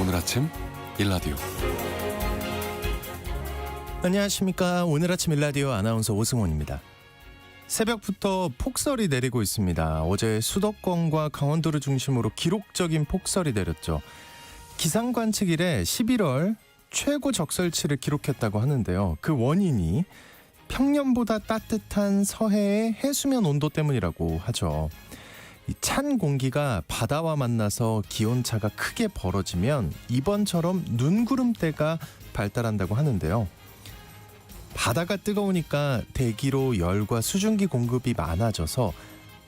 오늘 아침 일라디오. 안녕하십니까. 오늘 아침 일라디오 아나운서 오승원입니다. 새벽부터 폭설이 내리고 있습니다. 어제 수도권과 강원도를 중심으로 기록적인 폭설이 내렸죠. 기상관측 이래 11월 최고 적설치를 기록했다고 하는데요. 그 원인이 평년보다 따뜻한 서해의 해수면 온도 때문이라고 하죠. 이 찬 공기가 바다와 만나서 기온차가 크게 벌어지면 이번처럼 눈구름대가 발달한다고 하는데요. 바다가 뜨거우니까 대기로 열과 수증기 공급이 많아져서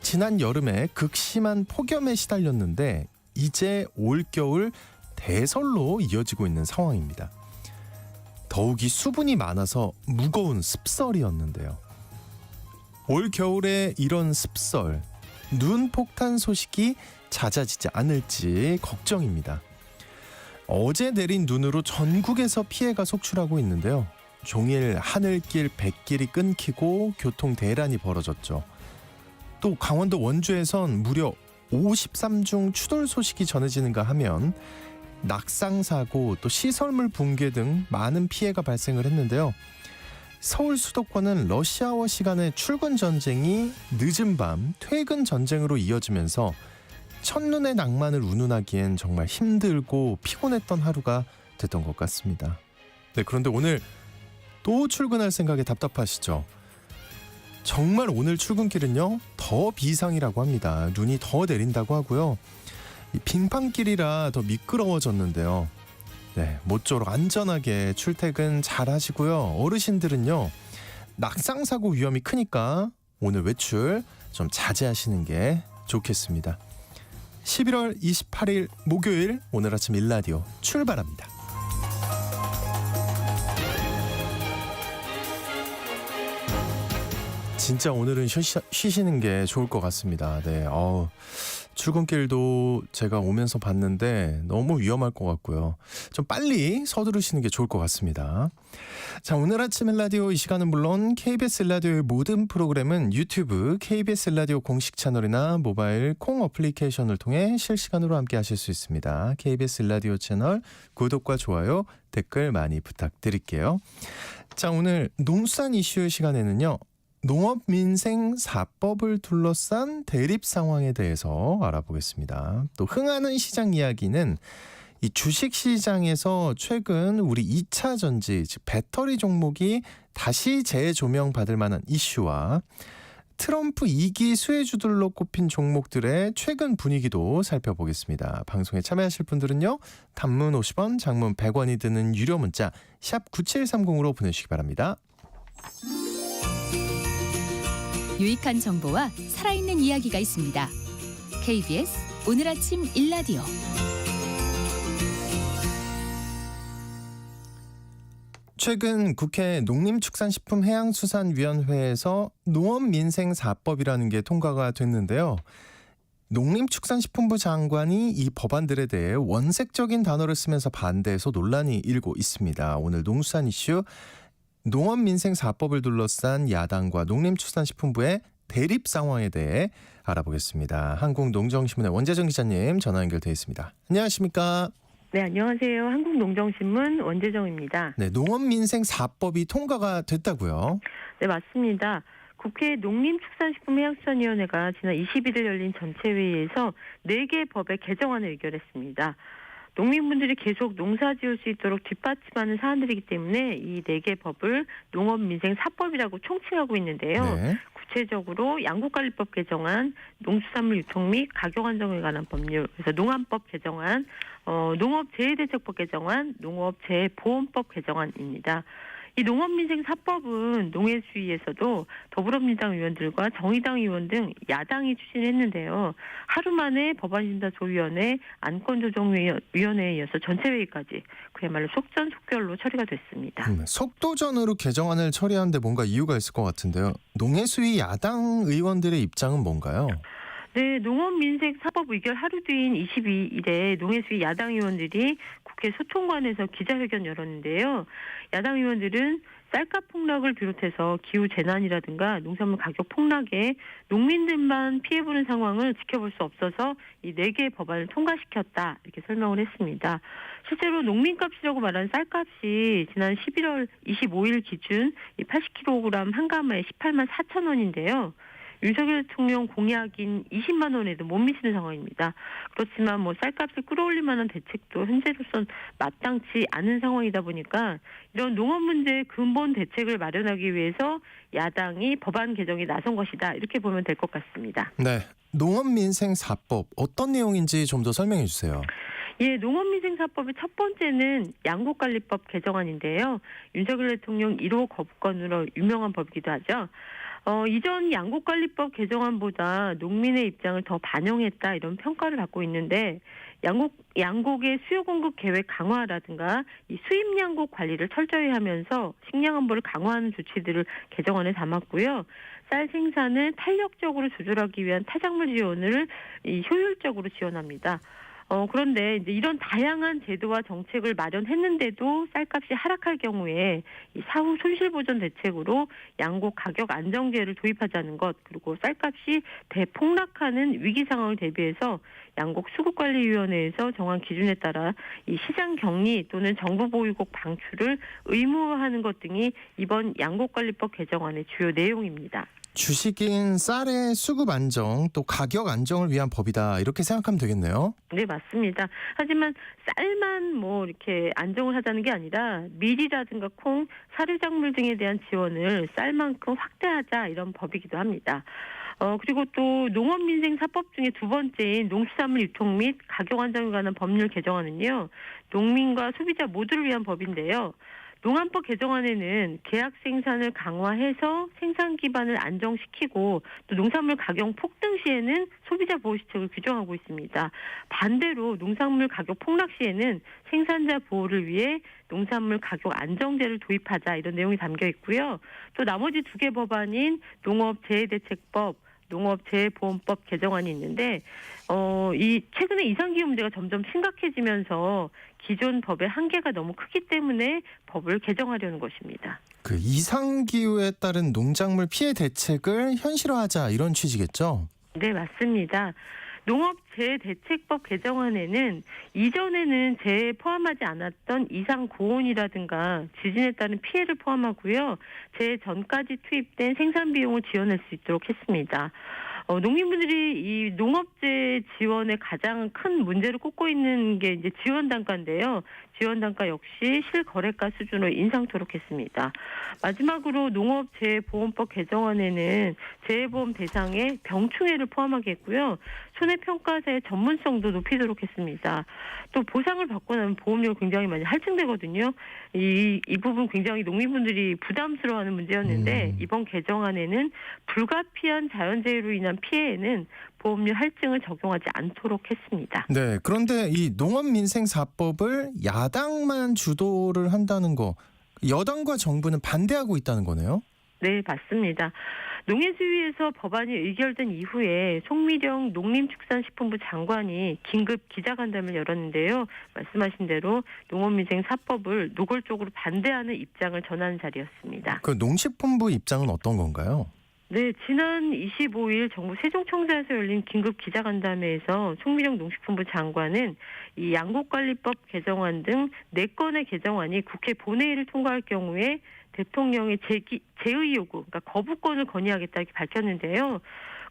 지난 여름에 극심한 폭염에 시달렸는데 이제 올겨울 대설로 이어지고 있는 상황입니다. 더욱이 수분이 많아서 무거운 습설이었는데요. 올겨울에 이런 습설, 눈 폭탄 소식이 잦아지지 않을지 걱정입니다. 어제 내린 눈으로 전국에서 피해가 속출하고 있는데요. 종일 하늘길, 뱃길이 끊기고 교통 대란이 벌어졌죠. 또 강원도 원주에선 무려 53중 추돌 소식이 전해지는가 하면 낙상사고, 또 시설물 붕괴 등 많은 피해가 발생을 했는데요. 서울 수도권은 러시아워 시간에 출근 전쟁이 늦은 밤 퇴근 전쟁으로 이어지면서 첫눈의 낭만을 운운하기엔 정말 힘들고 피곤했던 하루가 됐던 것 같습니다. 네, 그런데 오늘 또 출근할 생각에 답답하시죠? 정말 오늘 출근길은요 더 비상이라고 합니다. 눈이 더 내린다고 하고요. 빙판길이라 더 미끄러워졌는데요. 네, 모쪼록 안전하게 출퇴근 잘 하시고요. 어르신들은요 낙상사고 위험이 크니까 오늘 외출 좀 자제하시는 게 좋겠습니다. 11월 28일 목요일 오늘 아침 일라디오 출발합니다. 진짜 오늘은 쉬시는 게 좋을 것 같습니다. 네, 출근길도 제가 오면서 봤는데 너무 위험할 것 같고요. 좀 빨리 서두르시는 게 좋을 것 같습니다. 자, 오늘 아침 일라디오 이 시간은 물론 KBS 일라디오의 모든 프로그램은 유튜브 KBS 일라디오 공식 채널이나 모바일 콩 어플리케이션을 통해 실시간으로 함께 하실 수 있습니다. KBS 일라디오 채널 구독과 좋아요, 댓글 많이 부탁드릴게요. 자, 오늘 농수산 이슈 시간에는요. 농업민생 4법을 둘러싼 대립 상황에 대해서 알아보겠습니다. 또 흥하는 시장 이야기는 이 주식시장에서 최근 우리 2차 전지, 즉 배터리 종목이 다시 재조명 받을 만한 이슈와 트럼프 2기 수혜주들로 꼽힌 종목들의 최근 분위기도 살펴보겠습니다. 방송에 참여하실 분들은요. 단문 50원, 장문 100원이 드는 유료 문자 샵 9730으로 보내주시기 바랍니다. 유익한 정보와 살아있는 이야기가 있습니다. KBS 오늘 아침 일라디오. 최근 국회 농림축산식품해양수산위원회에서 농업민생 4법이라는 게 통과가 됐는데요. 농림축산식품부 장관이 이 법안들에 대해 원색적인 단어를 쓰면서 반대해서 논란이 일고 있습니다. 오늘 농수산 이슈 농업민생 4법을 둘러싼 야당과 농림축산식품부의 대립 상황에 대해 알아보겠습니다. 한국농정신문의 원재정 기자님 전화 연결돼 있습니다. 안녕하십니까? 네, 안녕하세요. 한국농정신문 원재정입니다. 네, 농업민생 4법이 통과가 됐다고요? 네, 맞습니다. 국회 농림축산식품해양수산위원회가 지난 21일 열린 전체회의에서 4개 법의 개정안을 의결했습니다. 농민분들이 계속 농사 지을 수 있도록 뒷받침하는 사안들이기 때문에 이 4개 법을 농업민생 4법이라고 총칭하고 있는데요. 네. 구체적으로 양국관리법 개정안, 농수산물 유통 및 가격 안정에 관한 법률, 그래서 농안법 개정안, 농업재해대책법 개정안, 농업재해보험법 개정안입니다. 이 농업민생 4법은 농해수위에서도 더불어민주당 의원들과 정의당 의원 등 야당이 추진했는데요. 하루 만에 법안심사소위원회, 안건조정위원회에 이어서 전체회의까지 그야말로 속전속결로 처리가 됐습니다. 속도전으로 개정안을 처리하는데 뭔가 이유가 있을 것 같은데요. 농해수위 야당 의원들의 입장은 뭔가요? 네, 농업민생 4법 의결 하루 뒤인 22일에 농해수위 야당 의원들이 국회 소총관에서 기자회견 열었는데요. 야당 의원들은 쌀값 폭락을 비롯해서 기후 재난이라든가 농산물 가격 폭락에 농민들만 피해보는 상황을 지켜볼 수 없어서 이 4개의 법안을 통과시켰다 이렇게 설명을 했습니다. 실제로 농민값이라고 말하는 쌀값이 지난 11월 25일 기준 80kg 한 가마에 18만 4천 원인데요. 윤석열 대통령 공약인 20만 원에도 못 미치는 상황입니다. 그렇지만 쌀값을 끌어올릴 만한 대책도 현재로선 마땅치 않은 상황이다 보니까 이런 농업 문제의 근본 대책을 마련하기 위해서 야당이 법안 개정에 나선 것이다. 이렇게 보면 될 것 같습니다. 네, 농업민생 4법 어떤 내용인지 좀 더 설명해 주세요. 예, 농업민생사법의 첫 번째는 양곡관리법 개정안인데요. 윤석열 대통령 1호 거부권으로 유명한 법이기도 하죠. 이전 양곡관리법 개정안보다 농민의 입장을 더 반영했다 이런 평가를 받고 있는데 양곡의 수요 공급 계획 강화라든가 이 수입 양곡 관리를 철저히 하면서 식량 안보를 강화하는 조치들을 개정안에 담았고요. 쌀 생산을 탄력적으로 조절하기 위한 타작물 지원을 효율적으로 지원합니다. 그런데 이제 이런 다양한 제도와 정책을 마련했는데도 쌀값이 하락할 경우에 이 사후 손실 보전 대책으로 양곡 가격 안정제를 도입하자는 것, 그리고 쌀값이 대폭락하는 위기 상황을 대비해서 양곡 수급관리위원회에서 정한 기준에 따라 이 시장 격리 또는 정부 보유국 방출을 의무화하는 것 등이 이번 양곡관리법 개정안의 주요 내용입니다. 주식인 쌀의 수급 안정 또 가격 안정을 위한 법이다 이렇게 생각하면 되겠네요. 네, 맞습니다. 하지만 쌀만 이렇게 안정을 하자는 게 아니라 밀이라든가 콩, 사료작물 등에 대한 지원을 쌀만큼 확대하자 이런 법이기도 합니다. 그리고 또 농업민생사법 중에 두 번째인 농수산물 유통 및 가격 안정에 관한 법률 개정안은요. 농민과 소비자 모두를 위한 법인데요. 농안법 개정안에는 계약 생산을 강화해서 생산 기반을 안정시키고 또 농산물 가격 폭등 시에는 소비자 보호 시책을 규정하고 있습니다. 반대로 농산물 가격 폭락 시에는 생산자 보호를 위해 농산물 가격 안정제를 도입하자 이런 내용이 담겨 있고요. 또 나머지 2개 법안인 농업재해대책법, 농업재해보험법 개정안이 있는데 이 최근에 이상기후 문제가 점점 심각해지면서 기존 법의 한계가 너무 크기 때문에 법을 개정하려는 것입니다. 그 이상기후에 따른 농작물 피해 대책을 현실화하자 이런 취지겠죠? 네, 맞습니다. 농업재해대책법 개정안에는 이전에는 재해에 포함하지 않았던 이상 고온이라든가 지진에 따른 피해를 포함하고요. 재해 전까지 투입된 생산 비용을 지원할 수 있도록 했습니다. 농민분들이 이 농업재해 지원의 가장 큰 문제를 꼽고 있는 게 이제 지원 단가인데요. 지원 단가 역시 실거래가 수준으로 인상토록 했습니다. 마지막으로 농업재해보험법 개정안에는 재해보험 대상에 병충해를 포함하게 했고요. 손해평가사의 전문성도 높이도록 했습니다. 또 보상을 받고 나면 보험료가 굉장히 많이 할증되거든요. 이 부분 굉장히 농민분들이 부담스러워하는 문제였는데 이번 개정안에는 불가피한 자연재해로 인한 피해에는 보험료 할증을 적용하지 않도록 했습니다. 네, 그런데 이 농업민생 4법을 야당만 주도를 한다는 거, 여당과 정부는 반대하고 있다는 거네요? 네, 맞습니다. 농해수위에서 법안이 의결된 이후에 송미령 농림축산식품부 장관이 긴급 기자간담회를 열었는데요. 말씀하신 대로 농업민생 4법을 노골적으로 반대하는 입장을 전하는 자리였습니다. 그 농식품부 입장은 어떤 건가요? 네, 지난 25일 정부 세종청사에서 열린 긴급 기자간담회에서 송미령 농식품부 장관은 이 양곡관리법 개정안 등 4건의 개정안이 국회 본회의를 통과할 경우에 대통령의 제의 요구, 그러니까 거부권을 건의하겠다 이렇게 밝혔는데요.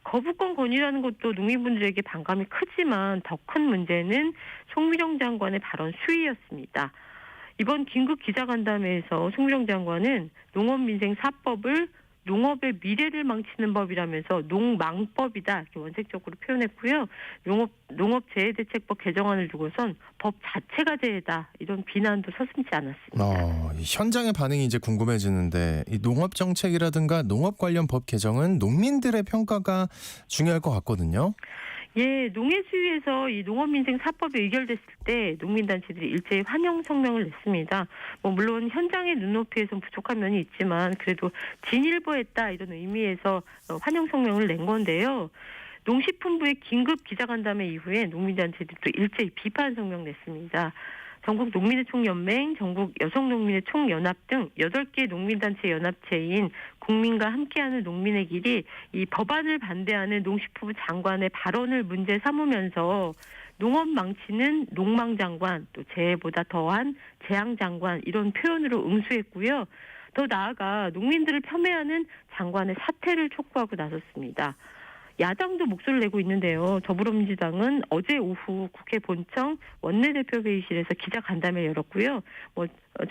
거부권 건의라는 것도 농민분들에게 반감이 크지만 더 큰 문제는 송미령 장관의 발언 수위였습니다. 이번 긴급 기자간담회에서 송미령 장관은 농업민생 4법을 농업의 미래를 망치는 법이라면서 농망법이다 이렇게 원색적으로 표현했고요. 농업재해대책법 개정안을 두고선 법 자체가 재해다 이런 비난도 서슴지 않았습니다. 현장의 반응이 이제 궁금해지는데 이 농업 정책이라든가 농업 관련 법 개정은 농민들의 평가가 중요할 것 같거든요. 예, 농해수위에서 이 농업민생 4법이 의결됐을 때 농민단체들이 일제히 환영 성명을 냈습니다. 물론 현장의 눈높이에서는 부족한 면이 있지만 그래도 진일보했다 이런 의미에서 환영 성명을 낸 건데요. 농식품부의 긴급 기자간담회 이후에 농민단체들도 일제히 비판 성명 냈습니다. 전국 농민의 총연맹, 전국 여성농민의 총연합 등 8개 농민단체 연합체인 국민과 함께하는 농민의 길이 이 법안을 반대하는 농식품부 장관의 발언을 문제 삼으면서 농업 망치는 농망장관, 또 재해보다 더한 재앙장관 이런 표현으로 응수했고요. 더 나아가 농민들을 폄훼하는 장관의 사퇴를 촉구하고 나섰습니다. 야당도 목소리를 내고 있는데요. 더불어민주당은 어제 오후 국회 본청 원내대표 회의실에서 기자간담회를 열었고요.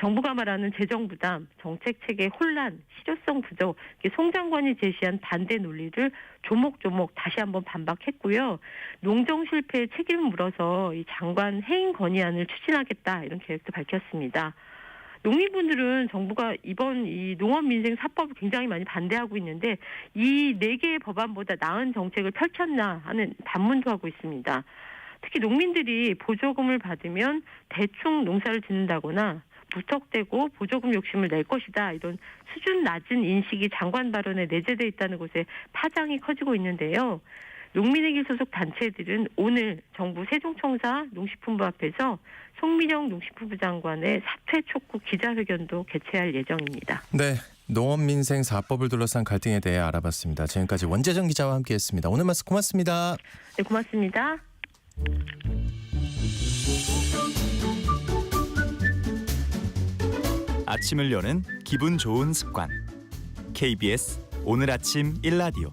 정부가 말하는 재정부담, 정책체계 혼란, 실효성 부족, 송 장관이 제시한 반대 논리를 조목조목 다시 한번 반박했고요. 농정 실패의 책임을 물어서 이 장관 해임 건의안을 추진하겠다 이런 계획도 밝혔습니다. 농민분들은 정부가 이번 이 농업민생 4법을 굉장히 많이 반대하고 있는데 이 4개의 법안보다 나은 정책을 펼쳤나 하는 반문도 하고 있습니다. 특히 농민들이 보조금을 받으면 대충 농사를 짓는다거나 무턱대고 보조금 욕심을 낼 것이다. 이런 수준 낮은 인식이 장관 발언에 내재돼 있다는 것에 파장이 커지고 있는데요. 농민의 길 소속 단체들은 오늘 정부 세종청사 농식품부 앞에서 송민영 농식품부 장관의 사퇴 촉구 기자회견도 개최할 예정입니다. 네, 농업민생 4법을 둘러싼 갈등에 대해 알아봤습니다. 지금까지 원재정 기자와 함께했습니다. 오늘 말씀 고맙습니다. 네, 고맙습니다. 아침을 여는 기분 좋은 습관. KBS 오늘 아침 1라디오.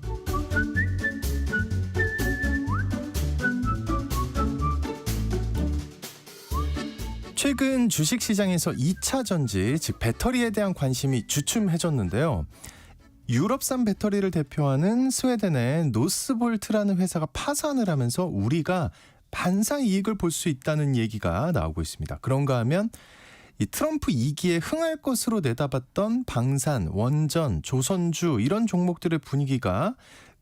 최근 주식시장에서 2차 전지, 즉 배터리에 대한 관심이 주춤해졌는데요. 유럽산 배터리를 대표하는 스웨덴의 노스볼트라는 회사가 파산을 하면서 우리가 반사 이익을 볼 수 있다는 얘기가 나오고 있습니다. 그런가 하면 이 트럼프 2기에 흥할 것으로 내다봤던 방산, 원전, 조선주 이런 종목들의 분위기가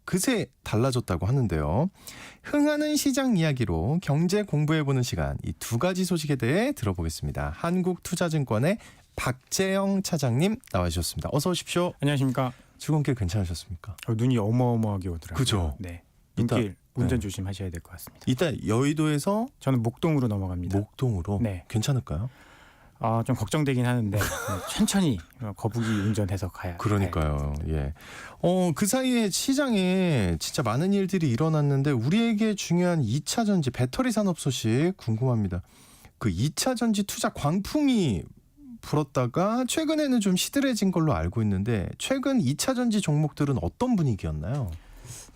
그새 달라졌다고 하는데요. 흥하는 시장 이야기로 경제 공부해보는 시간, 이 2가지 소식에 대해 들어보겠습니다. 한국투자증권의 박재영 차장님 나와주셨습니다. 어서 오십시오. 안녕하십니까. 출근길 괜찮으셨습니까? 눈이 어마어마하게 오더라고요. 그죠? 네. 이따- 눈길 운전 네. 조심하셔야 될 것 같습니다. 이따 여의도에서 저는 목동으로 넘어갑니다. 목동으로 네. 괜찮을까요? 좀 걱정되긴 하는데 천천히 거북이 운전해서 가야. 그러니까요. 예. 그 사이에 시장에 진짜 많은 일들이 일어났는데 우리에게 중요한 2차 전지 배터리 산업 소식 궁금합니다. 그 2차 전지 투자 광풍이 불었다가 최근에는 좀 시들해진 걸로 알고 있는데 최근 2차 전지 종목들은 어떤 분위기였나요?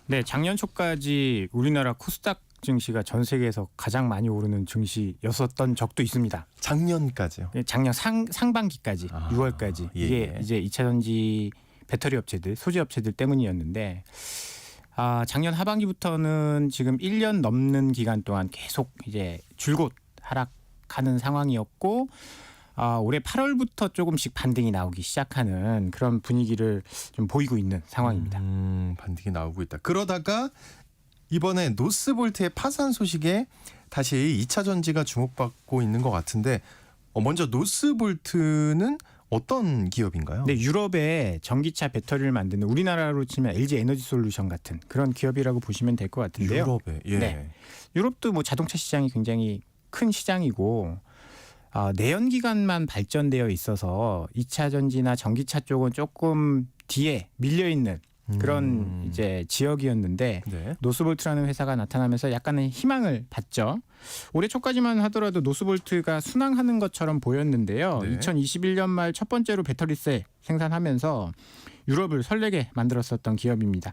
네, 작년 초까지 우리나라 코스닥 증시가 전 세계에서 가장 많이 오르는 증시였었던 적도 있습니다. 작년까지요. 작년 상반기까지 6월까지 예, 이게 예. 이제 2차 전지 배터리 업체들, 소재 업체들 때문이었는데 작년 하반기부터는 지금 1년 넘는 기간 동안 계속 이제 줄곧 하락하는 상황이었고 올해 8월부터 조금씩 반등이 나오기 시작하는 그런 분위기를 좀 보이고 있는 상황입니다. 반등이 나오고 있다. 그러다가 이번에 노스볼트의 파산 소식에 다시 2차 전지가 주목받고 있는 것 같은데 먼저 노스볼트는 어떤 기업인가요? 네, 유럽의 전기차 배터리를 만드는 우리나라로 치면 LG 에너지 솔루션 같은 그런 기업이라고 보시면 될 것 같은데요. 유럽에 예. 네. 유럽도 뭐 자동차 시장이 굉장히 큰 시장이고 내연 기관만 발전되어 있어서 2차 전지나 전기차 쪽은 조금 뒤에 밀려 있는 그런 이제 지역이었는데 네. 노스볼트라는 회사가 나타나면서 약간의 희망을 봤죠. 올해 초까지만 하더라도 노스볼트가 순항하는 것처럼 보였는데요. 네. 2021년 말 첫 번째로 배터리셀 생산하면서 유럽을 설레게 만들었었던 기업입니다.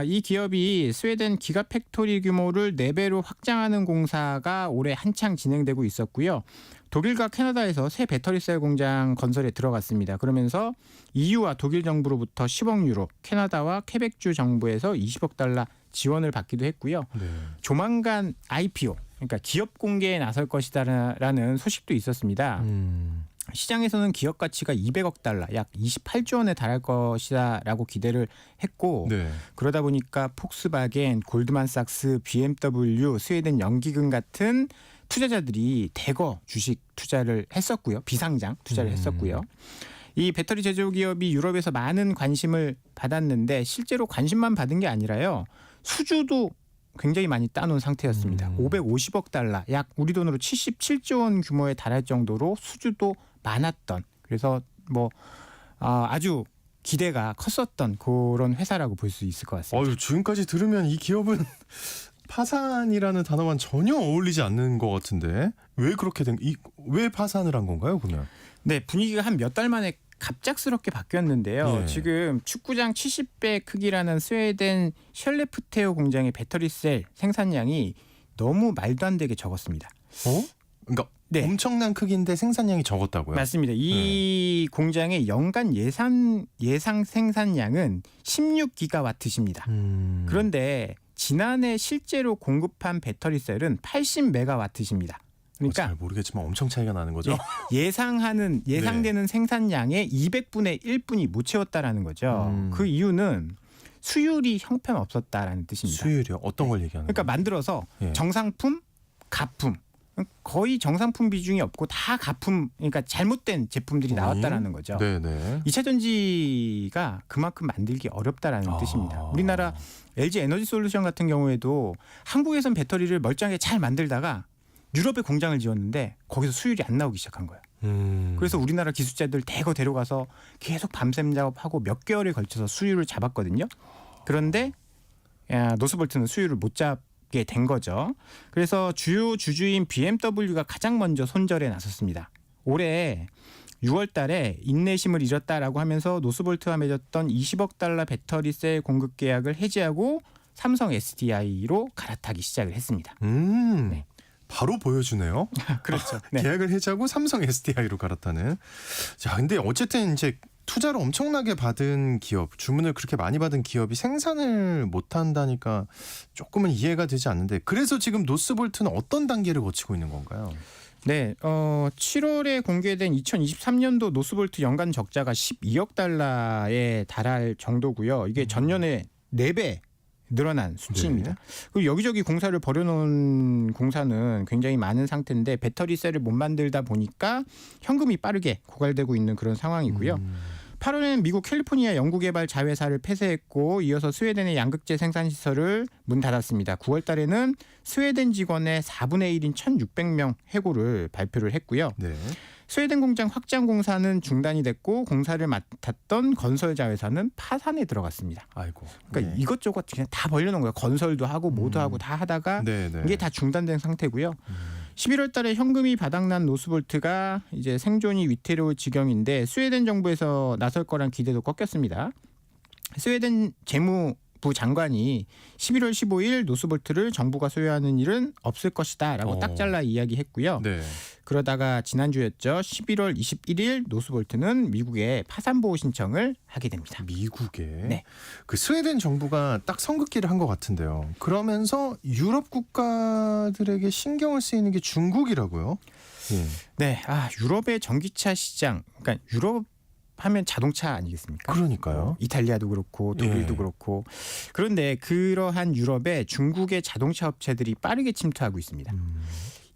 이 기업이 스웨덴 기가 팩토리 규모를 4배로 확장하는 공사가 올해 한창 진행되고 있었고요. 독일과 캐나다에서 새 배터리셀 공장 건설에 들어갔습니다. 그러면서 EU와 독일 정부로부터 10억 유로, 캐나다와 퀘벡주 정부에서 20억 달러 지원을 받기도 했고요. 네. 조만간 IPO, 그러니까 기업 공개에 나설 것이다라는 소식도 있었습니다. 시장에서는 기업 가치가 200억 달러, 약 28조 원에 달할 것이다라고 기대를 했고 네. 그러다 보니까 폭스바겐, 골드만삭스, BMW, 스웨덴 연기금 같은 투자자들이 대거 주식 투자를 했었고요. 비상장 투자를 했었고요. 이 배터리 제조 기업이 유럽에서 많은 관심을 받았는데 실제로 관심만 받은 게 아니라요. 수주도 굉장히 많이 따놓은 상태였습니다. 550억 달러, 약 우리 돈으로 77조 원 규모에 달할 정도로 수주도 많았던, 그래서 뭐 아주 기대가 컸었던 그런 회사라고 볼 수 있을 것 같습니다. 지금까지 들으면 이 기업은 파산이라는 단어만 전혀 어울리지 않는 것 같은데 왜 그렇게 왜 파산을 한 건가요, 그러면? 네, 분위기가 한 몇 달 만에 갑작스럽게 바뀌었는데요. 예. 지금 축구장 70배 크기라는 스웨덴 셜레프테오 공장의 배터리셀 생산량이 너무 말도 안 되게 적었습니다. 그러니까 네. 엄청난 크기인데 생산량이 적었다고요? 맞습니다. 이 공장의 연간 예상 생산량은 16기가와트십니다. 그런데 지난해 실제로 공급한 배터리셀은 80메가와트십니다. 그러니까 잘 모르겠지만 엄청 차이가 나는 거죠. 예상되는 생산량의 200분의 1뿐이 못 채웠다라는 거죠. 그 이유는 수율이 형편없었다라는 뜻입니다. 수율이요? 어떤 걸 얘기하는 그러니까 거예요? 만들어서 예. 정상품, 가품, 거의 정상품 비중이 없고 다 가품, 그러니까 잘못된 제품들이 나왔다라는 거죠. 네네. 2차 전지가 그만큼 만들기 어렵다라는 뜻입니다. 우리나라 LG 에너지 솔루션 같은 경우에도 한국에선 배터리를 멀쩡하게 잘 만들다가 유럽에 공장을 지었는데 거기서 수율이 안 나오기 시작한 거예요. 그래서 우리나라 기술자들 대거 데려가서 계속 밤샘 작업하고 몇 개월에 걸쳐서 수율을 잡았거든요. 그런데 노스볼트는 수율을 못 잡게 된 거죠. 그래서 주요 주주인 BMW가 가장 먼저 손절에 나섰습니다. 올해 6월 달에 인내심을 잃었다라고 하면서 노스볼트와 맺었던 20억 달러 배터리셀 공급 계약을 해지하고 삼성 SDI로 갈아타기 시작을 했습니다. 네. 바로 보여주네요. 그렇죠. 네. 계약을 해지하고 삼성 SDI로 갈아타는. 자, 근데 어쨌든 이제 투자를 엄청나게 받은 기업, 주문을 그렇게 많이 받은 기업이 생산을 못 한다니까 조금은 이해가 되지 않는데, 그래서 지금 노스볼트는 어떤 단계를 거치고 있는 건가요? 네, 7월에 공개된 2023년도 노스볼트 연간 적자가 12억 달러에 달할 정도고요. 이게 전년에 4배 늘어난 수치입니다. 그리고 여기저기 공사를 벌여놓은 공사는 굉장히 많은 상태인데 배터리셀을 못 만들다 보니까 현금이 빠르게 고갈되고 있는 그런 상황이고요. 8월에는 미국 캘리포니아 연구개발 자회사를 폐쇄했고 이어서 스웨덴의 양극재 생산시설을 문 닫았습니다. 9월 달에는 스웨덴 직원의 4분의 1인 1,600명 해고를 발표를 했고요. 네. 스웨덴 공장 확장 공사는 중단이 됐고 공사를 맡았던 건설 자회사는 파산에 들어갔습니다. 아이고. 그러니까 네. 이것저것 그냥 다 벌려놓은 거예요. 건설도 하고 뭐도 하고 다 하다가 네네. 이게 다 중단된 상태고요. 11월 달에 현금이 바닥난 노스볼트가 이제 생존이 위태로울 지경인데 스웨덴 정부에서 나설 거란 기대도 꺾였습니다. 스웨덴 재무부 장관이 11월 15일 노스볼트를 정부가 소유하는 일은 없을 것이다라고 딱 잘라 이야기했고요. 네. 그러다가 지난주였죠. 11월 21일 노스볼트는 미국에 파산 보호 신청을 하게 됩니다. 미국에 네. 그 스웨덴 정부가 딱 선긋기를 한 것 같은데요. 그러면서 유럽 국가들에게 신경을 쓰이는 게 중국이라고요. 예. 네, 유럽의 전기차 시장, 그러니까 유럽 하면 자동차 아니겠습니까? 그러니까요. 이탈리아도 그렇고 독일도 예. 그렇고. 그런데 그러한 유럽에 중국의 자동차 업체들이 빠르게 침투하고 있습니다.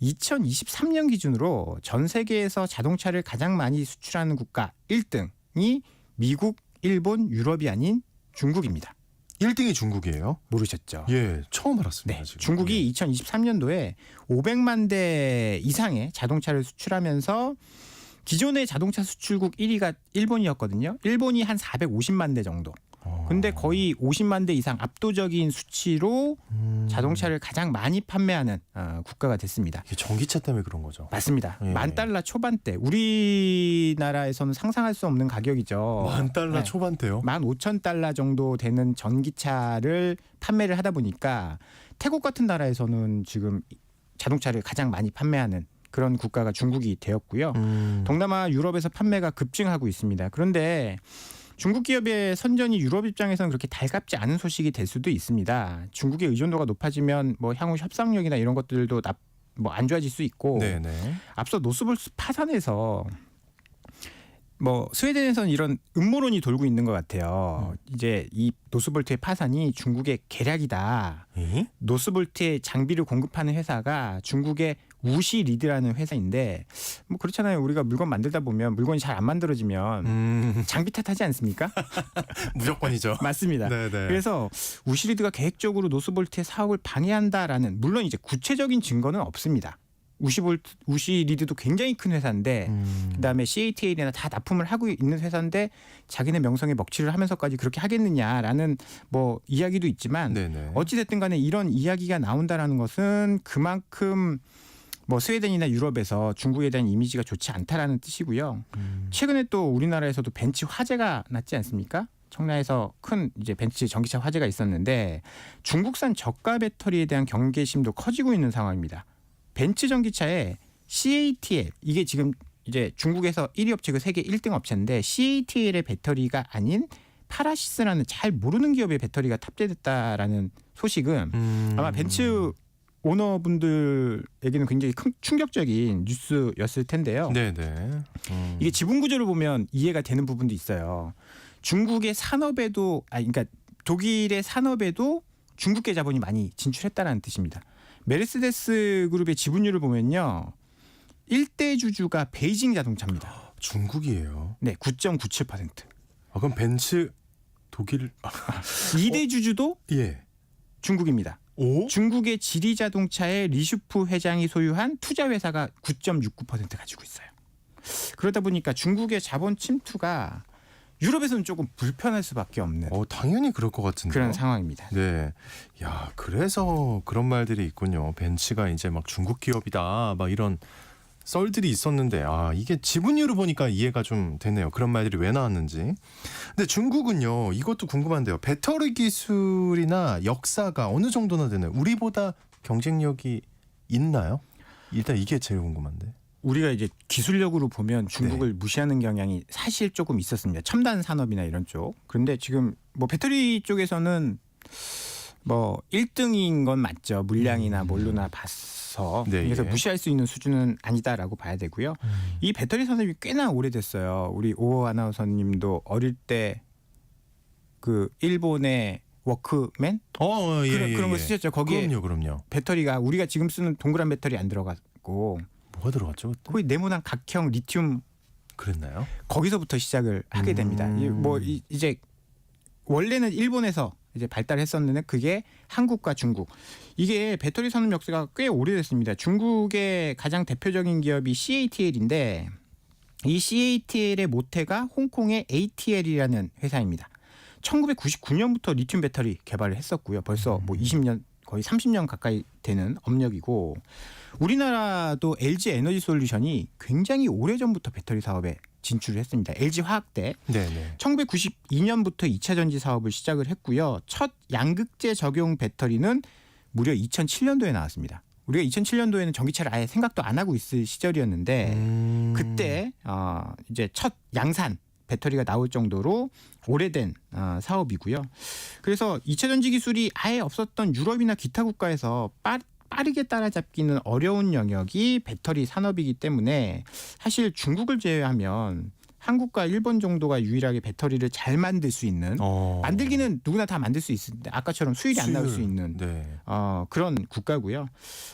2023년 기준으로 전 세계에서 자동차를 가장 많이 수출하는 국가 1등이 미국, 일본, 유럽이 아닌 중국입니다. 1등이 중국이에요? 모르셨죠? 예, 처음 알았습니다. 네, 지금. 중국이 2023년도에 500만 대 이상의 자동차를 수출하면서 기존의 자동차 수출국 1위가 일본이었거든요. 일본이 한 450만 대 정도. 근데 거의 50만 대 이상 압도적인 수치로 자동차를 가장 많이 판매하는 국가가 됐습니다. 이게 전기차 때문에 그런 거죠. 맞습니다. 예. $10,000 초반대. 우리나라에서는 상상할 수 없는 가격이죠. $10,000 네. 초반대요. $15,000 정도 되는 전기차를 판매를 하다 보니까 태국 같은 나라에서는 지금 자동차를 가장 많이 판매하는 그런 국가가 중국이 되었고요. 동남아 유럽에서 판매가 급증하고 있습니다. 그런데 중국 기업의 선전이 유럽 입장에서는 그렇게 달갑지 않은 소식이 될 수도 있습니다. 중국의 의존도가 높아지면 뭐 향후 협상력이나 이런 것들도 안 좋아질 수 있고 네네. 앞서 노스볼트 파산에서 뭐 스웨덴에서는 이런 음모론이 돌고 있는 것 같아요. 이제 이 노스볼트의 파산이 중국의 계략이다. 에? 노스볼트의 장비를 공급하는 회사가 중국의 우시리드라는 회사인데 뭐 그렇잖아요. 우리가 물건 만들다 보면 물건이 잘 안 만들어지면 장비 탓하지 않습니까? 무조건이죠. 맞습니다. 네네. 그래서 우시리드가 계획적으로 노스볼트의 사업을 방해한다라는 물론 이제 구체적인 증거는 없습니다. 우시리드도 굉장히 큰 회사인데 그다음에 CATL이나 다 납품을 하고 있는 회사인데 자기네 명성에 먹칠을 하면서까지 그렇게 하겠느냐라는 뭐 이야기도 있지만 네네. 어찌 됐든 간에 이런 이야기가 나온다라는 것은 그만큼 뭐 스웨덴이나 유럽에서 중국에 대한 이미지가 좋지 않다라는 뜻이고요. 최근에 또 우리나라에서도 벤츠 화재가 났지 않습니까? 청라에서 큰 이제 벤츠 전기차 화재가 있었는데 중국산 저가 배터리에 대한 경계심도 커지고 있는 상황입니다. 벤츠 전기차에 CATL 이게 지금 이제 중국에서 1위 업체고 세계 1등 업체인데 CATL의 배터리가 아닌 파라시스라는 잘 모르는 기업의 배터리가 탑재됐다라는 소식은 아마 벤츠 오너분들에게는 굉장히 큰 충격적인 뉴스였을 텐데요. 네네. 이게 지분 구조를 보면 이해가 되는 부분도 있어요. 중국의 산업에도 그러니까 독일의 산업에도 중국계 자본이 많이 진출했다는 뜻입니다. 메르세데스 그룹의 지분율을 보면요. 1대 주주가 베이징 자동차입니다. 중국이에요. 네, 9.97%. 그럼 벤츠 독일 2대 주주도 예. 중국입니다. 오? 중국의 지리 자동차의 리슈프 회장이 소유한 투자 회사가 9.69% 가지고 있어요. 그러다 보니까 중국의 자본 침투가 유럽에서는 조금 불편할 수밖에 없는 당연히 그럴 것 같은데. 그런 상황입니다. 네. 야, 그래서 그런 말들이 있군요. 벤츠가 이제 막 중국 기업이다. 막 이런 썰들이 있었는데 이게 지분율을 보니까 이해가 좀 되네요. 그런 말들이 왜 나왔는지. 근데 중국은요. 이것도 궁금한데요. 배터리 기술이나 역사가 어느 정도나 되나요? 우리보다 경쟁력이 있나요? 일단 이게 제일 궁금한데. 우리가 이제 기술력으로 보면 중국을 무시하는 경향이 사실 조금 있었습니다. 첨단 산업이나 이런 쪽. 그런데 지금 뭐 배터리 쪽에서는 뭐 1등인 건 맞죠. 물량이나 뭘로나 봤어. 네, 그래서 예. 무시할 수 있는 수준은 아니다라고 봐야 되고요. 이 배터리 산업이 꽤나 오래됐어요. 우리 오호 아나운서님도 어릴 때 그 일본의 워크맨 그런 거 쓰셨죠. 거기에 그럼요. 배터리가 우리가 지금 쓰는 동그란 배터리 안 들어갔고 뭐가 들어갔죠? 그때? 거의 네모난 각형 리튬 그랬나요? 거기서부터 시작을 하게 됩니다. 이제 원래는 일본에서 이제 발달했었는데 그게 한국과 중국 이게 배터리 산업 역사가 꽤 오래됐습니다. 중국의 가장 대표적인 기업이 CATL인데 이 CATL의 모태가 홍콩의 ATL이라는 회사입니다. 1999년부터 리튬 배터리 개발을 했었고요. 벌써 뭐 20년 거의 30년 가까이 되는 업력이고 우리나라도 LG 에너지 솔루션이 굉장히 오래전부터 배터리 사업에 진출을 했습니다. LG 화학대. 네네. 1992년부터 2차 전지 사업을 시작을 했고요. 첫 양극재 적용 배터리는 무려 2007년도에 나왔습니다. 우리가 2007년도에는 전기차를 아예 생각도 안 하고 있을 시절이었는데 그때 이제 첫 양산 배터리가 나올 정도로 오래된 사업이고요. 그래서 2차 전지 기술이 아예 없었던 유럽이나 기타 국가에서 빠르게 따라잡기는 어려운 영역이 배터리 산업이기 때문에 사실 중국을 제외하면 한국과 일본 정도가 유일하게 배터리를 잘 만들 수 있는 만들기는 누구나 다 만들 수 있는데 아까처럼 수율이 안 나올 수 있는 그런 국가고요.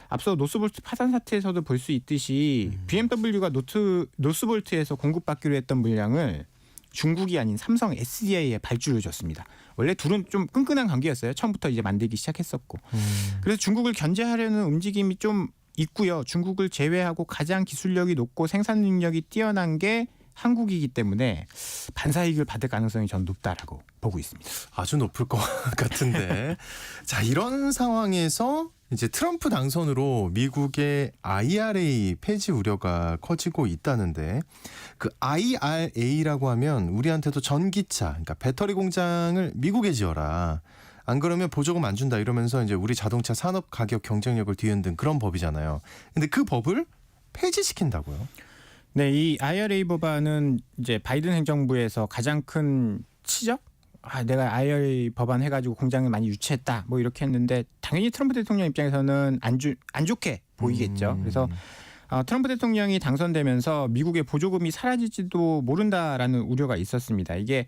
앞서 노스볼트 파산 사태에서도 볼 수 있듯이 BMW가 노스볼트에서 공급받기로 했던 물량을 중국이 아닌 삼성 SDI에 발주를 줬습니다. 원래 둘은 좀 끈끈한 관계였어요. 처음부터 이제 만들기 시작했었고. 그래서 중국을 견제하려는 움직임이 좀 있고요. 중국을 제외하고 가장 기술력이 높고 생산 능력이 뛰어난 게 한국이기 때문에 반사이익을 받을 가능성이 전 높다라고 보고 있습니다. 아주 높을 것 같은데. 자, 이런 상황에서 이제 트럼프 당선으로 미국의 IRA 폐지 우려가 커지고 있다는데 그 IRA라고 하면 우리한테도 전기차, 그러니까 배터리 공장을 미국에 지어라. 안 그러면 보조금 안 준다 이러면서 이제 우리 자동차 산업 가격 경쟁력을 뒤흔든 그런 법이잖아요. 근데 그 법을 폐지시킨다고요? 네, 이 IRA 법안은 이제 바이든 행정부에서 가장 큰 치적? 내가 IRA 법안 해가지고 공장을 많이 유치했다. 뭐 이렇게 했는데 당연히 트럼프 대통령 입장에서는 안 좋게 보이겠죠. 그래서 트럼프 대통령이 당선되면서 미국의 보조금이 사라질지도 모른다라는 우려가 있었습니다. 이게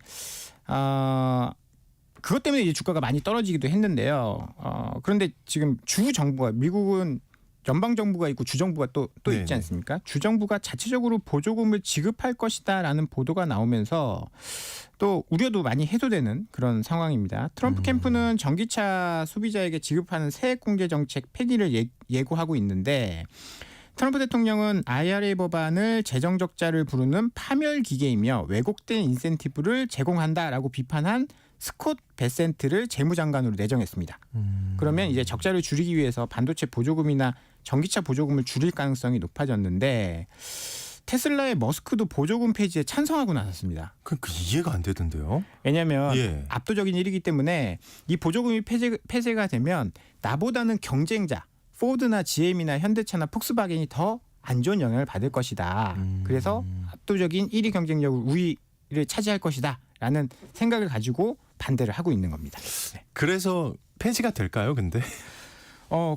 그것 때문에 이제 주가가 많이 떨어지기도 했는데요. 그런데 지금 주 정부가 미국은 연방 정부가 있고 주 정부가 또 네네. 있지 않습니까? 주 정부가 자체적으로 보조금을 지급할 것이다라는 보도가 나오면서 또 우려도 많이 해소되는 그런 상황입니다. 트럼프 캠프는 전기차 소비자에게 지급하는 세액 공제 정책 폐기를 예고하고 있는데 트럼프 대통령은 IRA 법안을 재정 적자를 부르는 파멸 기계이며 왜곡된 인센티브를 제공한다라고 비판한 스콧 베센트를 재무장관으로 내정했습니다. 그러면 이제 적자를 줄이기 위해서 반도체 보조금이나 전기차 보조금을 줄일 가능성이 높아졌는데 테슬라의 머스크도 보조금 폐지에 찬성하고 나섰습니다. 그 이해가 안 되던데요. 왜냐하면 예. 압도적인 일이기 때문에 이 보조금이 폐쇄가 되면 나보다는 경쟁자 포드나 GM이나 현대차나 폭스바겐이 더 안 좋은 영향을 받을 것이다. 그래서 압도적인 1위 경쟁력을 우위를 차지할 것이다. 라는 생각을 가지고 반대를 하고 있는 겁니다. 네. 그래서 폐지가 될까요? 근데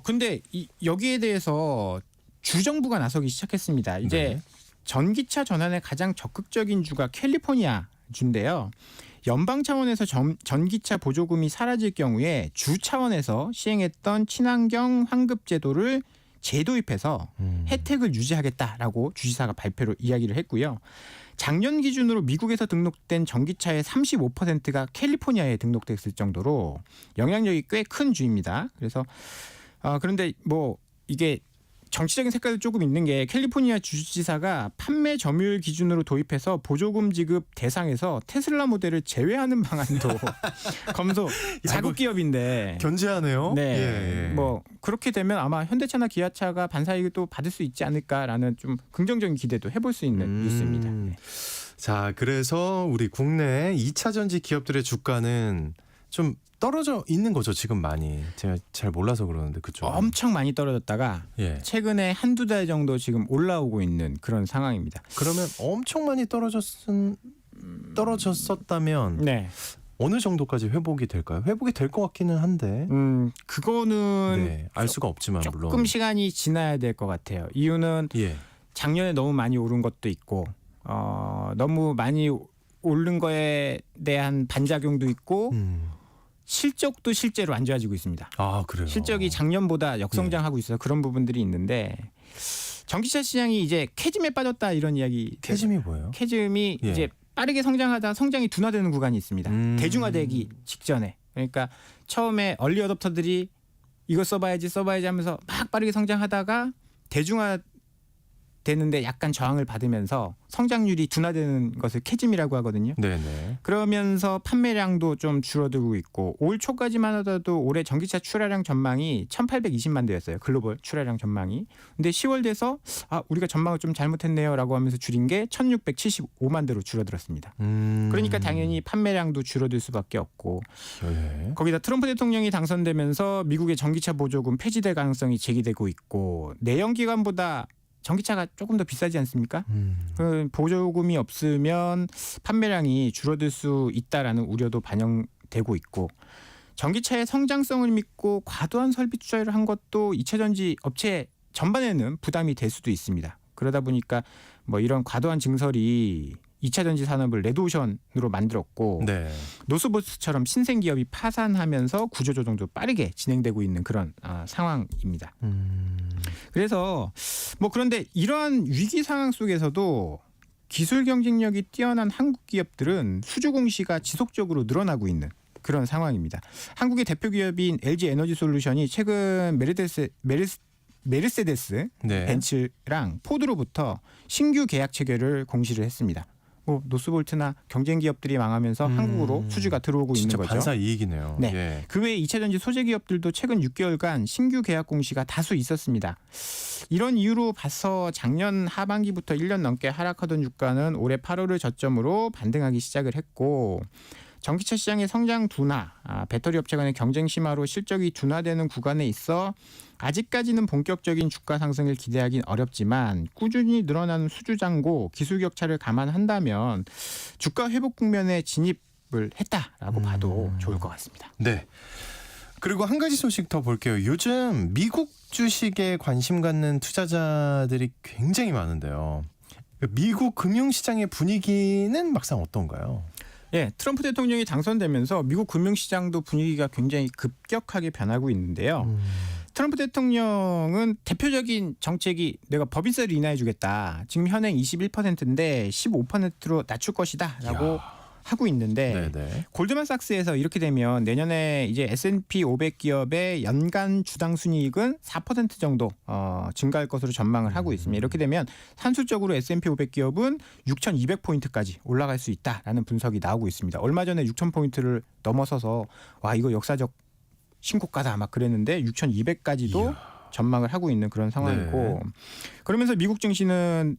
근데 여기에 대해서 주정부가 나서기 시작했습니다. 이제 네. 전기차 전환에 가장 적극적인 주가 캘리포니아 주인데요. 연방 차원에서 전기차 보조금이 사라질 경우에 주 차원에서 시행했던 친환경 환급 제도를 재도입해서 혜택을 유지하겠다라고 주지사가 발표로 이야기를 했고요. 작년 기준으로 미국에서 등록된 전기차의 35%가 캘리포니아에 등록됐을 정도로 영향력이 꽤 큰 주입니다. 그래서 그런데 뭐 이게 정치적인 색깔도 조금 있는 게 캘리포니아 주지사가 판매 점유율 기준으로 도입해서 보조금 지급 대상에서 테슬라 모델을 제외하는 방안도 검토. 자국 기업인데 견제하네요. 네, 예. 뭐 그렇게 되면 아마 현대차나 기아차가 반사이익도 받을 수 있지 않을까라는 좀 긍정적인 기대도 해볼 수 있는 뉴스입니다. 네. 자, 그래서 우리 국내 2차 전지 기업들의 주가는 좀 떨어져 있는 거죠, 지금 많이. 제가 잘 몰라서 그러는데 그죠? 엄청 많이 떨어졌다가 예. 최근에 한두 달 정도 지금 올라오고 있는 그런 상황입니다. 그러면 엄청 많이 떨어졌었다면 네. 어느 정도까지 회복이 될까요? 회복이 될 것 같기는 한데. 그거는 네, 알 수가 없지만 조금 물론. 시간이 지나야 될 것 같아요. 이유는 예. 작년에 너무 많이 오른 것도 있고 너무 많이 오른 거에 대한 반작용도 있고 실적도 실제로 안 좋아지고 있습니다. 아, 그래요. 실적이 작년보다 역성장하고 있어서 그런 부분들이 있는데 전기차 시장이 이제 캐즘에 빠졌다 이런 이야기. 캐즘이 뭐예요? 캐즘이 예. 이제 빠르게 성장하다 성장이 둔화되는 구간이 있습니다. 대중화되기 직전에. 그러니까 처음에 얼리 어댑터들이 이거 써봐야지 하면서 막 빠르게 성장하다가 대중화 되는데 약간 저항을 받으면서 성장률이 둔화되는 것을 캐즘이라고 하거든요. 네네. 그러면서 판매량도 좀 줄어들고 있고 올 초까지만 하더라도 올해 전기차 출하량 전망이 1820만 대였어요. 글로벌 출하량 전망이. 근데 10월 돼서 우리가 전망을 좀 잘못했네요라고 하면서 줄인 게 1675만 대로 줄어들었습니다. 그러니까 당연히 판매량도 줄어들 수밖에 없고 예. 거기다 트럼프 대통령이 당선되면서 미국의 전기차 보조금 폐지될 가능성이 제기되고 있고 내연기관보다 전기차가 조금 더 비싸지 않습니까? 그 보조금이 없으면 판매량이 줄어들 수 있다라는 우려도 반영되고 있고 전기차의 성장성을 믿고 과도한 설비 투자를 한 것도 2차 전지 업체 전반에는 부담이 될 수도 있습니다. 그러다 보니까 뭐 이런 과도한 증설이 2차 전지 산업을 레드오션으로 만들었고 네. 노스보스처럼 신생 기업이 파산하면서 구조조정도 빠르게 진행되고 있는 그런 상황입니다. 그래서 뭐 그런데 이러한 위기 상황 속에서도 기술 경쟁력이 뛰어난 한국 기업들은 수주 공시가 지속적으로 늘어나고 있는 그런 상황입니다. 한국의 대표 기업인 LG 에너지 솔루션이 최근 메르세데스 네. 벤츠랑 포드로부터 신규 계약 체결을 공시를 했습니다. 뭐 노스볼트나 경쟁 기업들이 망하면서 한국으로 수주가 들어오고 있는 진짜 거죠. 반사 이익이네요. 네. 예. 그 외에 2차 전지 소재 기업들도 최근 6개월간 신규 계약 공시가 다수 있었습니다. 이런 이유로 봐서 작년 하반기부터 1년 넘게 하락하던 주가는 올해 8월을 저점으로 반등하기 시작을 했고 전기차 시장의 성장 둔화, 배터리 업체 간의 경쟁 심화로 실적이 둔화되는 구간에 있어 아직까지는 본격적인 주가 상승을 기대하긴 어렵지만 꾸준히 늘어나는 수주 잔고, 기술 격차를 감안한다면 주가 회복 국면에 진입을 했다라고 봐도 좋을 것 같습니다. 네. 그리고 한 가지 소식 더 볼게요. 요즘 미국 주식에 관심 갖는 투자자들이 굉장히 많은데요. 미국 금융시장의 분위기는 막상 어떤가요? 예, 트럼프 대통령이 당선되면서 미국 금융시장도 분위기가 굉장히 급격하게 변하고 있는데요. 트럼프 대통령은 대표적인 정책이 내가 법인세를 인하해주겠다. 지금 현행 21%인데 15%로 낮출 것이다라고 하고 있는데 네네. 골드만삭스에서 이렇게 되면 내년에 이제 S&P 500 기업의 연간 주당 순이익은 4% 정도 증가할 것으로 전망을 하고 있습니다. 이렇게 되면 산술적으로 S&P 500 기업은 6,200포인트까지 올라갈 수 있다라는 분석이 나오고 있습니다. 얼마 전에 6,000포인트를 넘어서서 와 이거 역사적 신고가다 막 그랬는데 6,200까지도 전망을 하고 있는 그런 상황이고 네. 그러면서 미국 증시는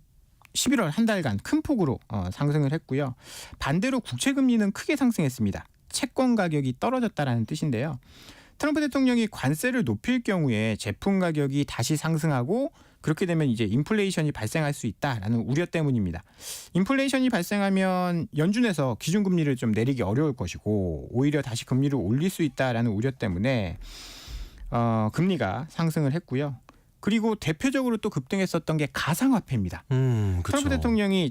11월 한 달간 큰 폭으로 상승을 했고요. 반대로 국채 금리는 크게 상승했습니다. 채권 가격이 떨어졌다라는 뜻인데요. 트럼프 대통령이 관세를 높일 경우에 제품 가격이 다시 상승하고 그렇게 되면 이제 인플레이션이 발생할 수 있다라는 우려 때문입니다. 인플레이션이 발생하면 연준에서 기준금리를 좀 내리기 어려울 것이고 오히려 다시 금리를 올릴 수 있다라는 우려 때문에 금리가 상승을 했고요. 그리고 대표적으로 또 급등했었던 게 가상화폐입니다. 그쵸. 트럼프 대통령이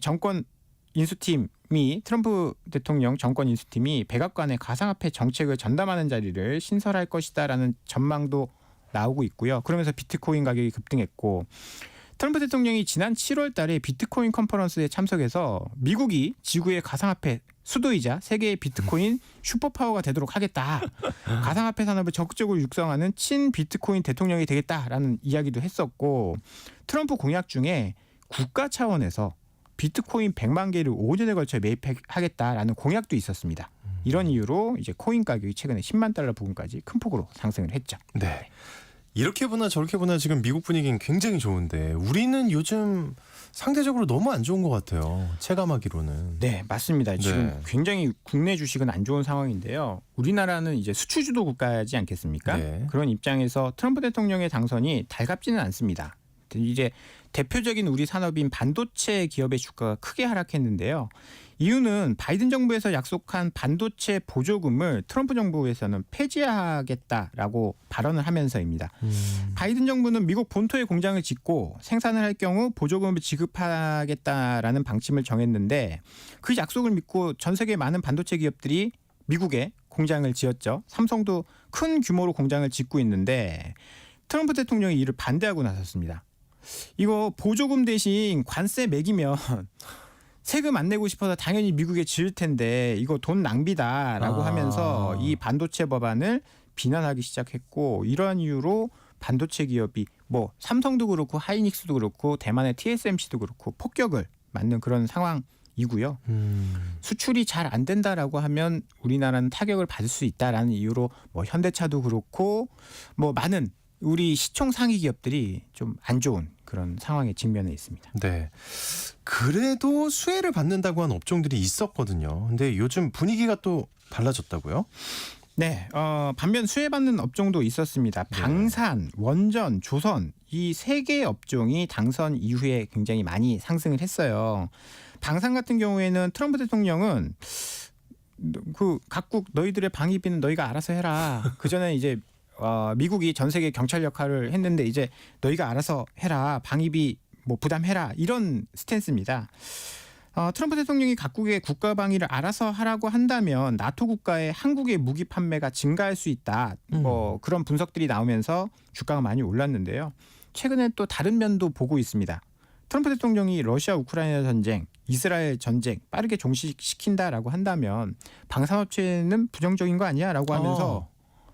트럼프 대통령 정권 인수팀이 백악관에 가상화폐 정책을 전담하는 자리를 신설할 것이다라는 전망도 나오고 있고요. 그러면서 비트코인 가격이 급등했고 트럼프 대통령이 지난 7월 달에 비트코인 컨퍼런스에 참석해서 미국이 지구의 가상화폐 수도이자 세계의 비트코인 슈퍼파워가 되도록 하겠다. 가상화폐 산업을 적극적으로 육성하는 친 비트코인 대통령이 되겠다라는 이야기도 했었고 트럼프 공약 중에 국가 차원에서 비트코인 100만 개를 5년에 걸쳐 매입하겠다라는 공약도 있었습니다. 이런 이유로 이제 코인 가격이 최근에 10만 달러 부근까지 큰 폭으로 상승을 했죠. 네. 이렇게 보나 저렇게 보나 지금 미국 분위기는 굉장히 좋은데 우리는 요즘 상대적으로 너무 안 좋은 것 같아요. 체감하기로는. 네, 맞습니다. 지금 네. 굉장히 국내 주식은 안 좋은 상황인데요. 우리나라는 이제 수출주도 국가지 않겠습니까? 네. 그런 입장에서 트럼프 대통령의 당선이 달갑지는 않습니다. 이제 대표적인 우리 산업인 반도체 기업의 주가가 크게 하락했는데요. 이유는 바이든 정부에서 약속한 반도체 보조금을 트럼프 정부에서는 폐지하겠다라고 발언을 하면서입니다. 바이든 정부는 미국 본토에 공장을 짓고 생산을 할 경우 보조금을 지급하겠다라는 방침을 정했는데 그 약속을 믿고 전 세계 많은 반도체 기업들이 미국에 공장을 지었죠. 삼성도 큰 규모로 공장을 짓고 있는데 트럼프 대통령이 이를 반대하고 나섰습니다. 이거 보조금 대신 관세 매기면 세금 안 내고 싶어서 당연히 미국에 지을 텐데 이거 돈 낭비다라고 하면서 이 반도체 법안을 비난하기 시작했고 이러한 이유로 반도체 기업이 뭐 삼성도 그렇고 하이닉스도 그렇고 대만의 TSMC도 그렇고 폭격을 맞는 그런 상황이고요. 수출이 잘 안 된다라고 하면 우리나라는 타격을 받을 수 있다라는 이유로 뭐 현대차도 그렇고 뭐 많은 우리 시총 상위 기업들이 좀 안 좋은 그런 상황에 직면해 있습니다. 네. 그래도 수혜를 받는다고 한 업종들이 있었거든요. 근데 요즘 분위기가 또 달라졌다고요? 네. 반면 수혜받는 업종도 있었습니다. 방산, 원전, 조선 이 세 개의 업종이 당선 이후에 굉장히 많이 상승을 했어요. 방산 같은 경우에는 트럼프 대통령은 그 각국 너희들의 방위비는 너희가 알아서 해라. 그 전에 이제 미국이 전 세계 경찰 역할을 했는데 이제 너희가 알아서 해라. 방위비 뭐 부담해라. 이런 스탠스입니다. 트럼프 대통령이 각국의 국가 방위를 알아서 하라고 한다면 나토 국가의 한국의 무기 판매가 증가할 수 있다. 뭐 그런 분석들이 나오면서 주가가 많이 올랐는데요. 최근에 또 다른 면도 보고 있습니다. 트럼프 대통령이 러시아 우크라이나 전쟁, 이스라엘 전쟁 빠르게 종식시킨다라고 한다면 방산업체는 부정적인 거 아니야라고 하면서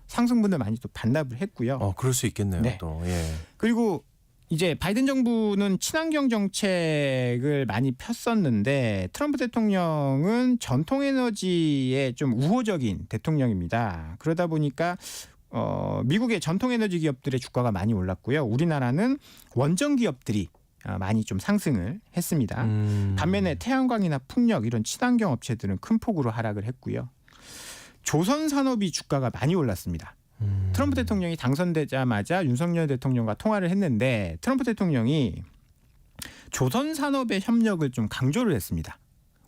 상승분들 많이 또 반납을 했고요. 그럴 수 있겠네요. 네. 또. 예. 그리고 이제 바이든 정부는 친환경 정책을 많이 폈었는데 트럼프 대통령은 전통 에너지에 좀 우호적인 대통령입니다. 그러다 보니까 미국의 전통 에너지 기업들의 주가가 많이 올랐고요. 우리나라는 원전 기업들이 많이 좀 상승을 했습니다. 반면에 태양광이나 풍력 이런 친환경 업체들은 큰 폭으로 하락을 했고요. 조선 산업이 주가가 많이 올랐습니다. 트럼프 대통령이 당선되자마자 윤석열 대통령과 통화를 했는데 트럼프 대통령이 조선 산업의 협력을 좀 강조를 했습니다.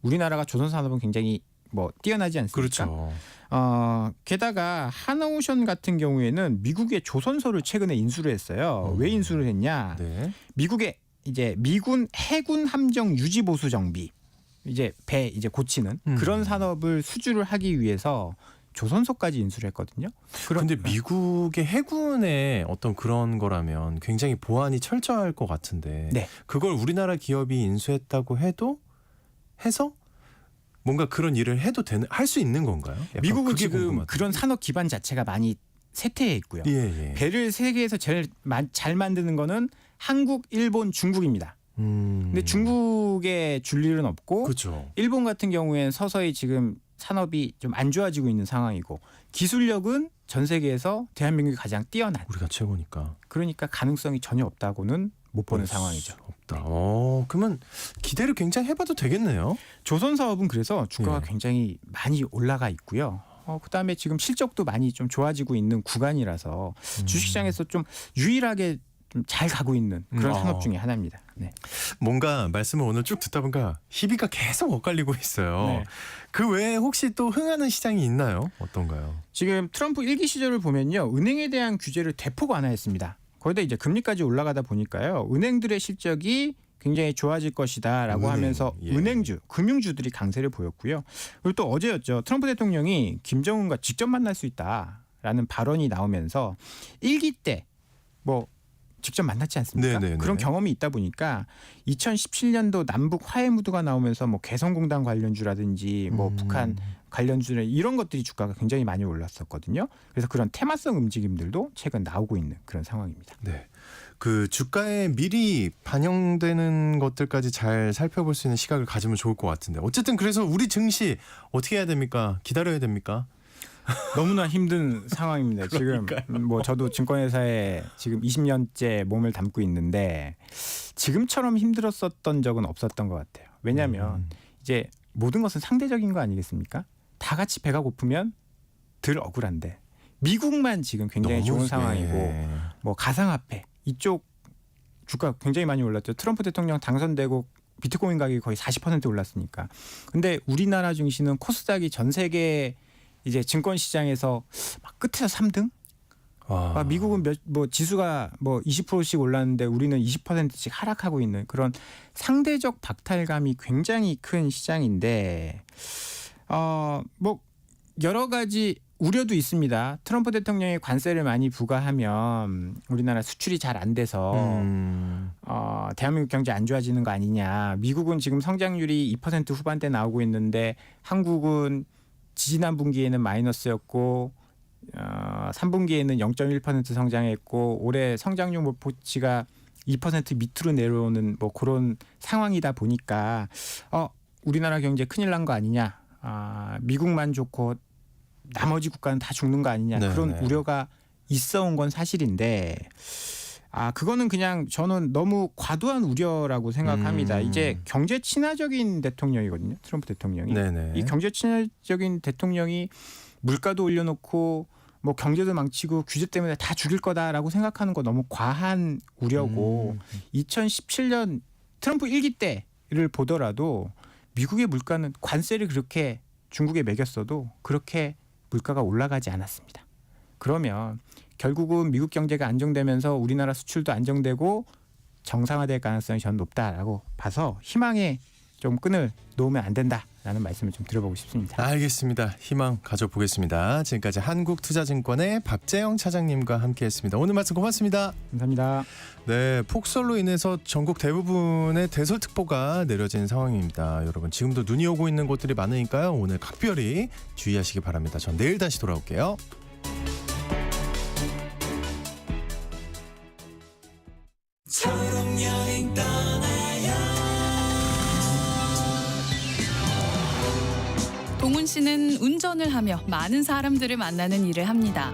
우리나라가 조선 산업은 굉장히 뭐 뛰어나지 않습니까? 그렇죠. 게다가 하나오션 같은 경우에는 미국의 조선소를 최근에 인수를 했어요. 왜 인수를 했냐? 네. 미국의 이제 미군 해군 함정 유지 보수 정비, 이제 배 이제 고치는 그런 산업을 수주를 하기 위해서 조선소까지 인수를 했거든요. 그런데 미국의 해군의 어떤 그런 거라면 굉장히 보안이 철저할 것 같은데 네. 그걸 우리나라 기업이 인수했다고 해서 뭔가 그런 일을 해도 할 수 있는 건가요? 약간 미국은 그게 지금 궁금하다. 그런 산업 기반 자체가 많이 쇠퇴해 있고요. 예. 배를 세계에서 제일 잘 만드는 거는 한국, 일본, 중국입니다. 근데 중국에 줄 일은 없고 그렇죠. 일본 같은 경우에는 서서히 지금 산업이 좀 안 좋아지고 있는 상황이고 기술력은 전 세계에서 대한민국이 가장 뛰어난. 우리가 최고니까. 그러니까 가능성이 전혀 없다고는 못 보는 상황이죠. 없다. 그러면 기대를 굉장히 해봐도 되겠네요. 조선 사업은 그래서 주가가 예. 굉장히 많이 올라가 있고요. 그다음에 지금 실적도 많이 좀 좋아지고 있는 구간이라서 주식시장에서 좀 유일하게 좀 잘 가고 있는 그런 산업 중에 하나입니다. 네. 뭔가 말씀을 오늘 쭉 듣다 보니까 희비가 계속 엇갈리고 있어요. 네. 그 외에 혹시 또 흥하는 시장이 있나요? 어떤가요? 지금 트럼프 1기 시절을 보면요. 은행에 대한 규제를 대폭 완화했습니다. 거기다 이제 금리까지 올라가다 보니까요. 은행들의 실적이 굉장히 좋아질 것이다라고 하면서 예. 은행주, 금융주들이 강세를 보였고요. 그리고 또 어제였죠. 트럼프 대통령이 김정은과 직접 만날 수 있다라는 발언이 나오면서 1기 때 뭐 직접 만났지 않습니까? 네네네. 그런 경험이 있다 보니까 2017년도 남북 화해 무드가 나오면서 뭐 개성공단 관련주라든지 뭐 북한 관련주 이런 것들이 주가가 굉장히 많이 올랐었거든요. 그래서 그런 테마성 움직임들도 최근 나오고 있는 그런 상황입니다. 네. 그 주가에 미리 반영되는 것들까지 잘 살펴볼 수 있는 시각을 가지면 좋을 것 같은데 어쨌든 그래서 우리 증시 어떻게 해야 됩니까? 기다려야 됩니까? 너무나 힘든 상황입니다. 지금 뭐 저도 증권회사에 지금 20년째 몸을 담고 있는데 지금처럼 힘들었었던 적은 없었던 것 같아요. 왜냐하면 이제 모든 것은 상대적인 거 아니겠습니까? 다 같이 배가 고프면 덜 억울한데 미국만 지금 굉장히 좋은 상황이고 뭐 가상화폐 이쪽 주가 굉장히 많이 올랐죠. 트럼프 대통령 당선되고 비트코인 가격이 거의 40% 올랐으니까. 근데 우리나라 증시는 코스닥이 전 세계 이제 증권 시장에서 막 끝에서 3등? 미국은 뭐 지수가 뭐 20%씩 올랐는데 우리는 20%씩 하락하고 있는 그런 상대적 박탈감이 굉장히 큰 시장인데 뭐 여러 가지 우려도 있습니다. 트럼프 대통령이 관세를 많이 부과하면 우리나라 수출이 잘 안 돼서 대한민국 경제 안 좋아지는 거 아니냐. 미국은 지금 성장률이 2% 후반대 나오고 있는데 한국은 지지난 분기에는 마이너스였고 3분기에는 0.1% 성장했고 올해 성장률 목표치가 2% 밑으로 내려오는 뭐 그런 상황이다 보니까 우리나라 경제 큰일 난 거 아니냐. 미국만 좋고 나머지 국가는 다 죽는 거 아니냐. 그런 우려가 있어온 건 사실인데 그거는 그냥 저는 너무 과도한 우려라고 생각합니다. 이제 경제 친화적인 대통령이거든요. 트럼프 대통령이. 네네. 이 경제 친화적인 대통령이 물가도 올려놓고 뭐 경제도 망치고 규제 때문에 다 죽일 거다라고 생각하는 거 너무 과한 우려고 2017년 트럼프 1기 때를 보더라도 미국의 물가는 관세를 그렇게 중국에 매겼어도 그렇게 물가가 올라가지 않았습니다. 그러면 결국은 미국 경제가 안정되면서 우리나라 수출도 안정되고 정상화될 가능성이 저는 높다라고 봐서 희망에 좀 끈을 놓으면 안 된다라는 말씀을 좀 드려보고 싶습니다. 알겠습니다. 희망 가져보겠습니다. 지금까지 한국투자증권의 박재영 차장님과 함께했습니다. 오늘 말씀 고맙습니다. 감사합니다. 네, 폭설로 인해서 전국 대부분의 대설특보가 내려진 상황입니다. 여러분 지금도 눈이 오고 있는 곳들이 많으니까요. 오늘 각별히 주의하시기 바랍니다. 전 내일 다시 돌아올게요. 동훈 씨는 운전을 하며 많은 사람들을 만나는 일을 합니다.